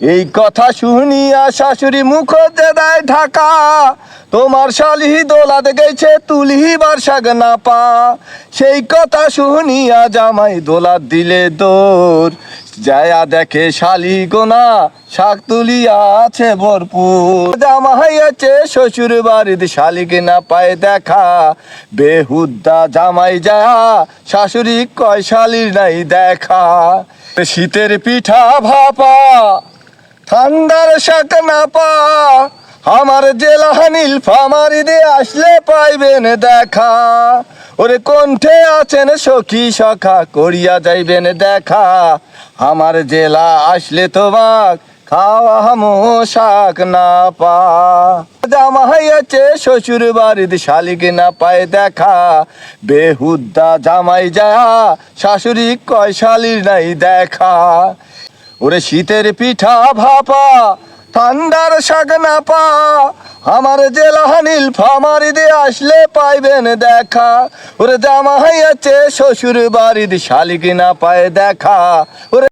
এই কথা শুনিয়া শাশুড়ি মুখ দেয় ঢাকা, তোমার শালিহি দোলাত গেছে তুলিবার শাক না পা। সেই কথা শুনিয়া জামাই দোলাত দিলে দৌড়, যায়া দেখে শালি গোনা শাক তুলিয়া আছে ভরপুর। জামাই আছে শ্বশুর বাড়িতে শালিকে না পায় দেখা, বেহুদ্দা জামাই যায়া শাশুড়ি কয় শালির নাই দেখা। শীতের পিঠা ভাপা ঠান্ডার শাক না পা, আমার জেলা নীলফামারী দিয়ে আসলে পাইবেন দেখা। ওরে কণ্ঠে আছেন সখী সখা করিয়া যাইবেন দেখা, আমার জেলা আসলে তোমাক খাওয়া হামো শাক না পা। জামাই আছে শ্বশুর বাড়িতে শালিকে না পায় দেখা, বেহুদ্দা জামাই যায়া শাশুড়ি কয় শালির নাই দেখা। ওরে শীতের পিঠা ভাপা ঠান্ডার শাক না পা, আমার জেলা নীলফামারী দিয়ে আসলে পাইবেন দেখা। ওরে জামাই আছে শ্বশুর বাড়িতে শালিকে না পায় দেখা। ওরে